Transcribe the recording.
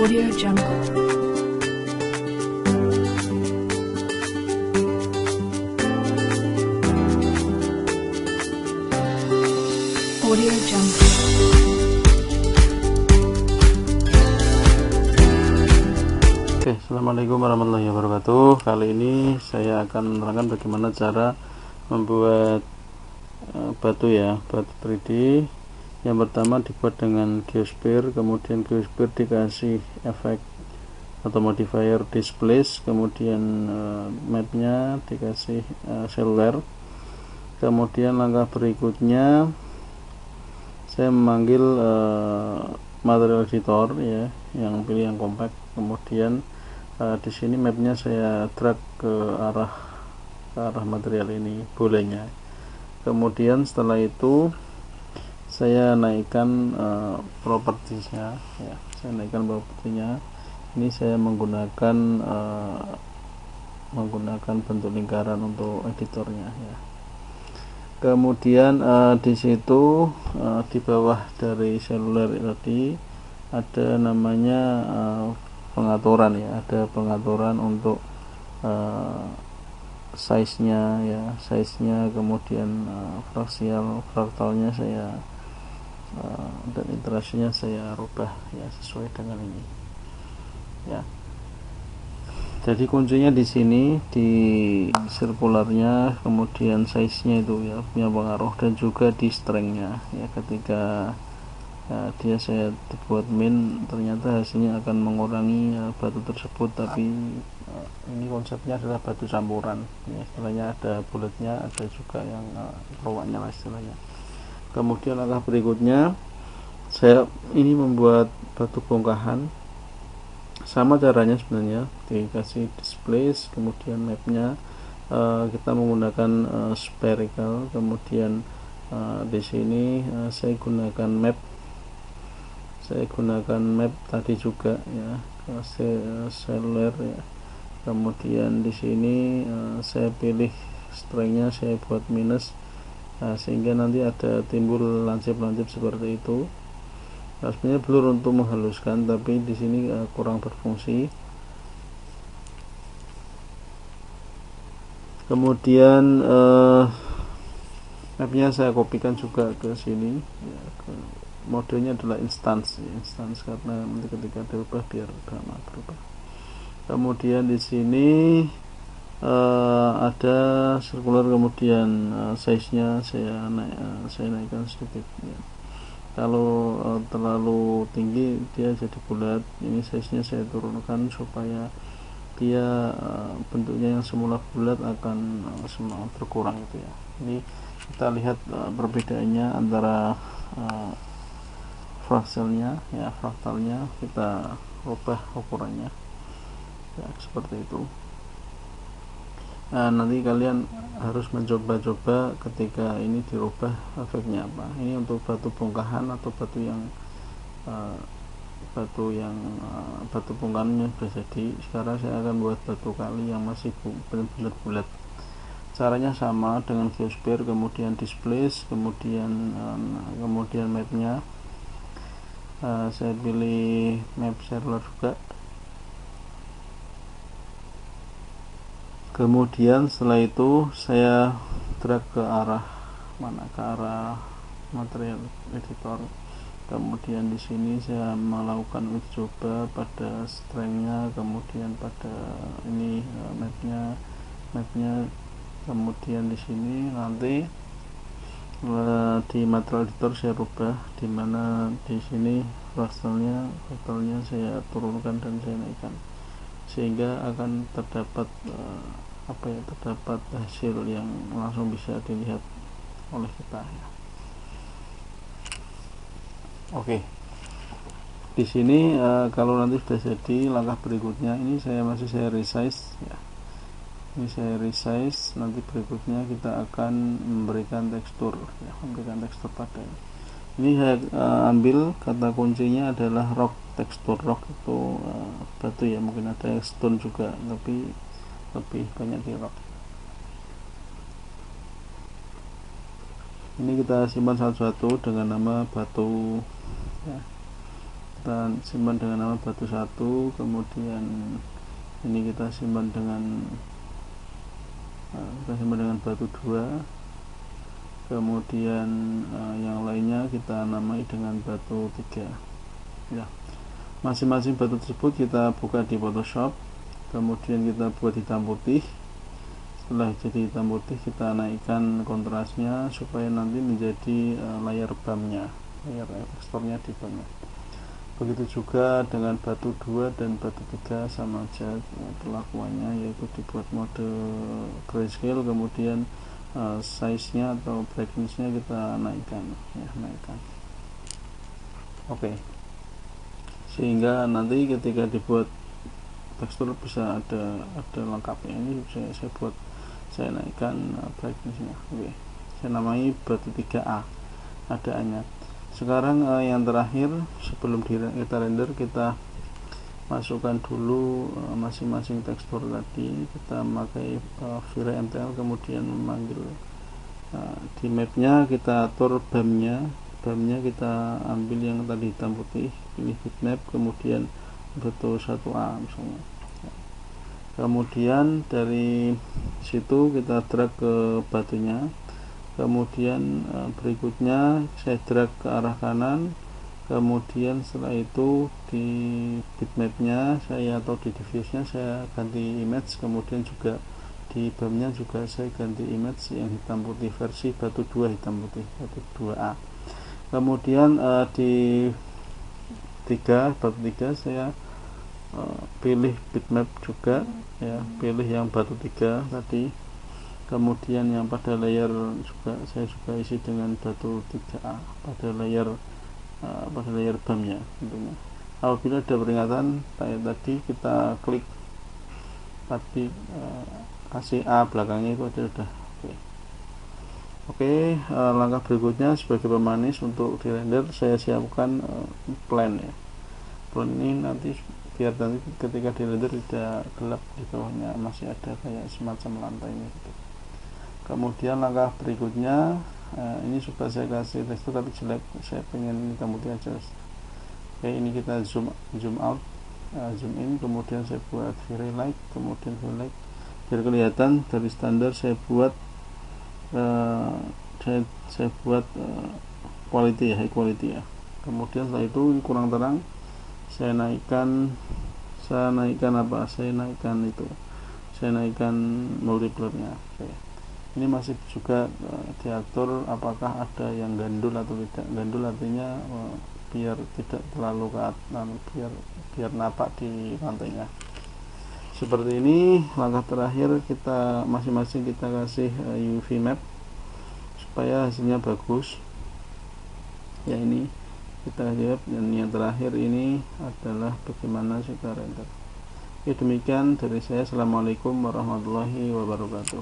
Audio Jungle. Audio Jungle. Oke, assalamualaikum warahmatullahi wabarakatuh. Kali ini saya akan menerangkan bagaimana cara membuat batu 3D. Yang pertama dibuat dengan geosphere, kemudian geosphere dikasih efek atau modifier displace, kemudian mapnya dikasih cellular. Kemudian langkah berikutnya saya memanggil material editor yang pilih yang compact. Kemudian di sini mapnya saya drag ke arah material ini bolehnya. Kemudian setelah itu saya naikkan propertiesnya, ini saya menggunakan bentuk lingkaran untuk editornya Kemudian di situ di bawah dari seluler tadi ada namanya pengaturan ada pengaturan untuk size-nya kemudian fraktalnya saya dan iterasinya saya rubah sesuai dengan ini Jadi kuncinya di sini di sirkularnya, kemudian size-nya itu punya pengaruh, dan juga di strength-nya ketika dia saya dibuat min, ternyata hasilnya akan mengurangi batu tersebut, tapi ini konsepnya adalah batu campuran istilahnya, ada bulatnya, ada juga yang rowaknya istilahnya. Kemudian langkah berikutnya saya ini membuat batu bongkahan, sama caranya sebenarnya, dikasih displace, kemudian mapnya kita menggunakan spherical, kemudian di sini saya gunakan map tadi juga cellular kemudian di sini saya pilih strength-nya, saya buat minus, sehingga nanti ada timbul lancip-lancip seperti itu. Sebenarnya blur untuk menghaluskan, tapi di sini kurang berfungsi. Kemudian mapnya saya kopikan juga ke sini modenya adalah instance karena nanti ketika dirubah biar gampang berubah. Kemudian di sini ada circular, kemudian size-nya saya naikkan sedikit kalau terlalu tinggi dia jadi bulat. Ini size-nya saya turunkan supaya dia bentuknya yang semula bulat akan semakin berkurang Ini kita lihat perbedaannya antara fraktalnya kita rubah ukurannya seperti itu. Nanti kalian harus mencoba-coba ketika ini dirubah efeknya apa. Ini untuk batu bongkahan atau batu bongkahannya sudah jadi. Sekarang saya akan buat batu kali yang masih bulat-bulat. Caranya sama dengan geosphere, kemudian displace, kemudian mapnya saya pilih map cellular juga. Kemudian setelah itu saya drag ke arah material editor. Kemudian di sini saya melakukan uji coba pada strength-nya, kemudian pada ini mapnya. Kemudian di sini nanti di material editor saya rubah, dimana di sini fraktalnya saya turunkan dan saya naikkan, sehingga akan terdapat hasil yang langsung bisa dilihat oleh kita Oke. Di sini kalau nanti sudah jadi, langkah berikutnya ini saya resize Ini saya resize, nanti berikutnya kita akan memberikan tekstur pada ini. Saya ambil kata kuncinya adalah rock tekstur. Rock itu batu mungkin ada stone juga, tapi lebih banyak di rock. Ini kita simpan satu-satu dengan nama batu kita simpan dengan nama batu 1, kemudian ini kita simpan dengan batu 2, kemudian yang lainnya kita namai dengan batu 3 ya. Masing-masing batu tersebut kita buka di Photoshop, kemudian kita buat hitam putih. Setelah jadi hitam putih, kita naikkan kontrasnya supaya nanti menjadi layar BAM-nya, layar teksturnya di BAM-nya. Begitu juga dengan batu 2 dan batu 3 sama aja perlakuannya, yaitu dibuat mode grayscale, kemudian size-nya atau brightness-nya kita naikkan ya, Oke. Sehingga nanti ketika dibuat tekstur bisa ada lengkapnya. Ini saya naikkan brightness-nya. Oke. Saya namai batu 3A, ada A-nya. Sekarang yang terakhir sebelum kita render, kita masukkan dulu masing-masing tekstur tadi. Kita memakai VRMTL, kemudian memanggil di mapnya kita atur BAM-nya kita ambil yang tadi hitam putih, pilih bitmap, kemudian batu 1A misalnya. Kemudian dari situ kita drag ke batunya, kemudian berikutnya saya drag ke arah kanan, kemudian setelah itu di bitmapnya saya atau di diffuse-nya saya ganti image, kemudian juga di BAM-nya juga saya ganti image yang hitam putih versi batu 2 hitam putih, batu 2A. Kemudian di batu 3 saya pilih bitmap juga ya, pilih yang batu 3 tadi, kemudian yang pada layer juga saya isi dengan batu 3A pada layer BAM-nya tentunya. Apabila ada peringatan kayak tadi, kita klik tadi kasih A belakangnya itu aja sudah. Oke, langkah berikutnya sebagai pemanis untuk di render saya siapkan plan ya. Plan ini nanti biar nanti ketika di render tidak gelap, di bawahnya masih ada kayak semacam lantainya gitu. Kemudian langkah berikutnya ini sudah saya kasih tekstur tapi jelek, saya pengen hitam putih aja. Oke, ini kita zoom out, zoom in, kemudian saya buat highlight, kemudian highlight biar kelihatan. Dari standar saya buat quality ya, high quality ya. Kemudian setelah itu kurang terang, saya naikkan multipliernya. Ini masih juga diatur apakah ada yang gandul atau tidak. Gandul artinya biar tidak terlalu ke atas, biar napak di lantainya. Seperti ini. Langkah terakhir kita masing-masing kita kasih UV map supaya hasilnya bagus ya. Ini kita lihat, dan yang terakhir ini adalah bagaimana kita render. Demikian dari saya. Assalamualaikum warahmatullahi wabarakatuh.